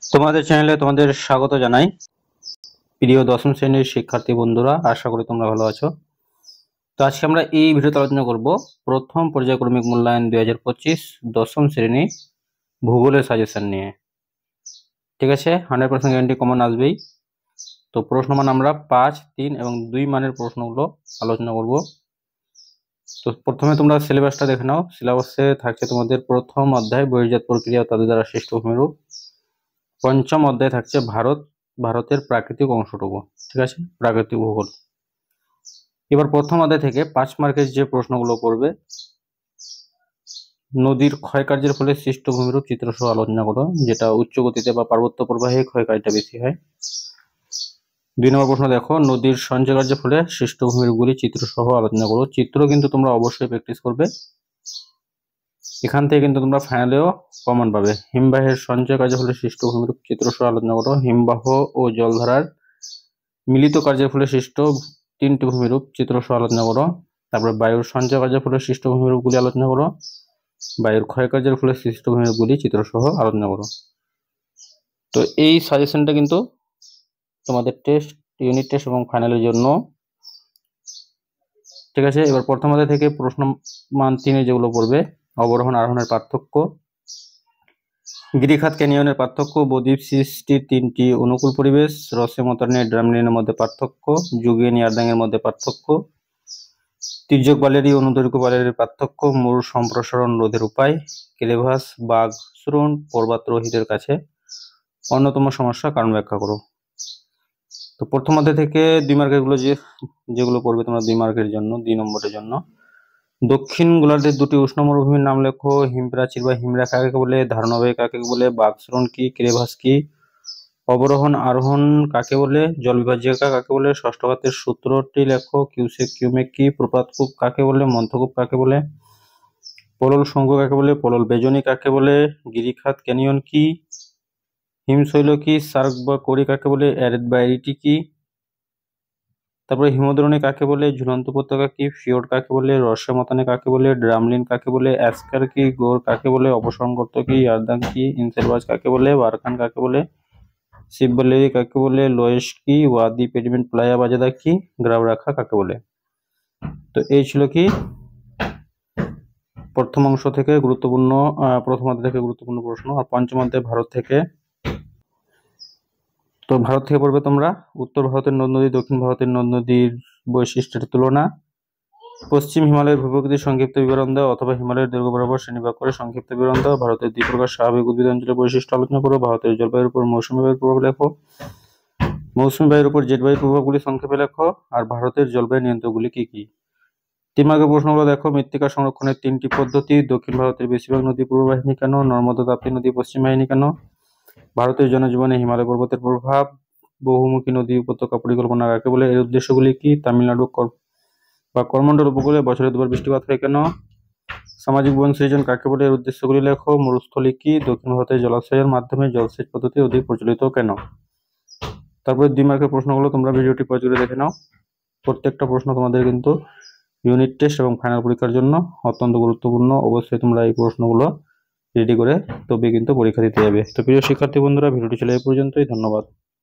তোমাদের চ্যানেলে তোমাদের স্বাগত জানাই। প্রিয় দশম শ্রেণীর শিক্ষার্থী বন্ধুরা, আশা করি তোমরা ভালো আছো। তো আজকে আমরা এই ভিডিওতে আলোচনা করব প্রথম পর্যায়ক্রমিক মূল্যায়ন 2025 দশম শ্রেণী ভূগোলের সাজেশন নিয়ে। ঠিক আছে, 100% গ্যারান্টি কমন আসবেই। তো প্রশ্ন মান আমরা 5, 3 এবং 2 মানের প্রশ্নগুলো আলোচনা করব। তো প্রথমে তোমরা সিলেবাসটা দেখে নাও। সিলেবাসে থাকছে তোমাদের প্রথম অধ্যায় বহির্জাত প্রক্রিয়া ও তাদের দ্বারা সৃষ্ট ভূমিরূপ। পঞ্চম অধ্যায় থাকছে ভারতের প্রাকৃতিক অংশটুকু। ঠিক আছে, প্রাকৃতিক ভূগোল। এবার প্রথম অধ্যায় থেকে 5 মার্কের যে প্রশ্নগুলো পড়বে, নদীর ক্ষয়কার্যের ফলে সৃষ্ট ভূমিরূপ চিত্রসহ আলোচনা করো, যেটা উচ্চ গতিতে বা পার্বত্য প্রবাহে ক্ষয়কার্যটা বেশি হয়। 2 নম্বর প্রশ্ন দেখো, নদীর সঞ্চয় কার্যের ফলে সৃষ্ট ভূমিরূপগুলি চিত্রসহ আলোচনা করো। চিত্র কিন্তু তোমরা অবশ্যই প্র্যাকটিস করবে, এখান থেকে কিন্তু তোমরা ফাইনালেও কমন পাবে। হিমবাহের সঞ্চয় কার্যের ফলে সৃষ্ট ভূমিরূপ চিত্রসহ আলোচনা করো। হিমবাহ ও জলধারার মিলিত কার্যের ফলে সৃষ্ট 3টি ভূমিরূপ চিত্রসহ আলোচনা করো। তারপরে বায়ুর সঞ্চয় কার্যের ফলে সৃষ্ট ভূমিরূপগুলি আলোচনা করো। বায়ুর ক্ষয় কার্যের ফলে সৃষ্ট ভূমিরূপগুলি চিত্রসহ আলোচনা করো। তো এই সাজেশনটা কিন্তু তোমাদের টেস্ট, ইউনিট টেস্ট এবং ফাইনালের জন্য। ঠিক আছে, এবার প্রথম অধ্যায় থেকে প্রশ্ন মান 3 যেগুলো পড়বে, অবরোহণ আরোহণের পার্থক্য, গিরিখাত ক্যানিয়নের পার্থক্য, বদ্বীপ সৃষ্টির 3টি অনুকূল পরিবেশ, রসে মতনের ড্রামলিনের মধ্যে পার্থক্য, যুগিয়ানি আর্দাঙ্গের মধ্যে পার্থক্য, তির্যক বালেরি অনুদৈর্ঘ্য বালেরির পার্থক্য, মূল সম্প্রসারণ রোধের উপায়, ক্লেভাস বাঘ শ্রুণ পর্বতারোহীদের কাছে অন্যতম সমস্যা কারণ ব্যাখ্যা করো। তো প্রথম অধ্যায় থেকে 2 মার্কের গুলো যেগুলো পড়বে তোমরা 2 মার্কের জন্য, 2 নম্বরের জন্য, দক্ষিণ গোলার্ধের 2টি উষ্ণ মরুভূমির নাম লেখো। হিমপ্রাচীর বা হিমরেখা কাকে বলে, ধারণাবাহী কাকে বলে, বাকশ্রোণ কি, ক্রেভাস কি, অবরোহণ আরোহণ কাকে বলে, জল বিভাজিকা কাকে বলে, ষষ্ঠঘাতের সূত্রটি লেখো। কিউসেক কিউমেক কি, প্রপাতকূপ কাকে বলে, মন্থকূপ কাকে বলে, পলল শঙ্কু কাকে বলে, পলল বেজনী কাকে বলে, গিরিখাত ক্যানিয়ন কি, হিমশৈল কি, সার্ক বা কড়ি কাকে বলে, অ্যারিড বা অ্যারিটি কি, তারপরে হিমদ্রোণী কাকে বলে, ঝুলন্ত উপত্যকা কি, ফিওর্ড কাকে বলে, রসে মতানে কাকে বলে, ড্রামলিন কাকে বলে, অ্যাস্কার কি, গোর কাকে বলে, অপসরণ গর্ত কি, ইয়ারদাং কি, ইনসেলবাজ কাকে বলে, বারখান কাকে বলে, শিববালেরি কাকে বলে, লোয়েস কি, ওয়াদি পেডিমেন্ট প্লায়া বাজাদা কি, গ্রাবরাখা কাকে বলে। তো এই ছিল কি প্রথম অংশ থেকে গুরুত্বপূর্ণ, প্রথম অধ্যায় থেকে গুরুত্বপূর্ণ প্রশ্ন। আর পঞ্চম অধ্যায় ভারত থেকে, তো ভারত থেকে পড়বে তোমরা উত্তর ভারতের নদ নদী, দক্ষিণ ভারতের নদ নদীর বৈশিষ্ট্যের তুলনা, পশ্চিম হিমালয়ের ভূপ্রকৃতির সংক্ষিপ্ত বিবরণ দাও, অথবা হিমালয়ের দৈর্ঘ্য বরাবর শ্রেণীভাগ করে সংক্ষিপ্ত বিবরণ দাও। ভারতের 2 প্রকার স্বাভাবিক উদ্ভিদ অঞ্চলের বৈশিষ্ট্য আলোচনা করো। ভারতের জলবায়ুর উপর মৌসুমী বায়ুর প্রভাব লেখো। মৌসুমী বায়ুর উপর জেট বায়ুর প্রভাবগুলি সংক্ষেপে লেখো। আর ভারতের জলবায়ু নিয়ন্ত্রকগুলি কি কি। 3 মার্কের প্রশ্নগুলো দেখো, মৃত্তিকা সংরক্ষণের 3টি পদ্ধতি, দক্ষিণ ভারতের বেশিরভাগ নদী পূর্ব বাহিনী কেন, নর্মদা তাপ্তি নদী পশ্চিম বাহিনী কেন, ভারতের জনজীবনে হিমালয় পর্বতের প্রভাব, বহুমুখী নদী উপত্যকা পরিকল্পনা কাকে বলে, এর উদ্দেশ্যগুলি কি, তামিলনাড়ু বা করমণ্ডল উপকূলে বছরে 2বার বৃষ্টিপাত হয় কেন, সামাজিক বন সৃজন কাকে বলে, এর উদ্দেশ্যগুলি লেখো, মরুস্থলী কি, দক্ষিণ ভারতের জলাশয়ের মাধ্যমে জলসেচ পদ্ধতি অধিক প্রচলিত কেন। তারপরে 2 মার্কের প্রশ্নগুলো তোমরা ভিডিওটি পজ করে দেখে নাও। প্রত্যেকটা প্রশ্ন তোমাদের কিন্তু ইউনিট টেস্ট এবং ফাইনাল পরীক্ষার জন্য অত্যন্ত গুরুত্বপূর্ণ। অবশ্যই তোমরা এই প্রশ্নগুলো রেডি করে তবে কিন্তু পরীক্ষা দিতে যাবে। তো প্রিয় শিক্ষার্থী বন্ধুরা, ভিডিওটি ছিল এই পর্যন্তই। ধন্যবাদ।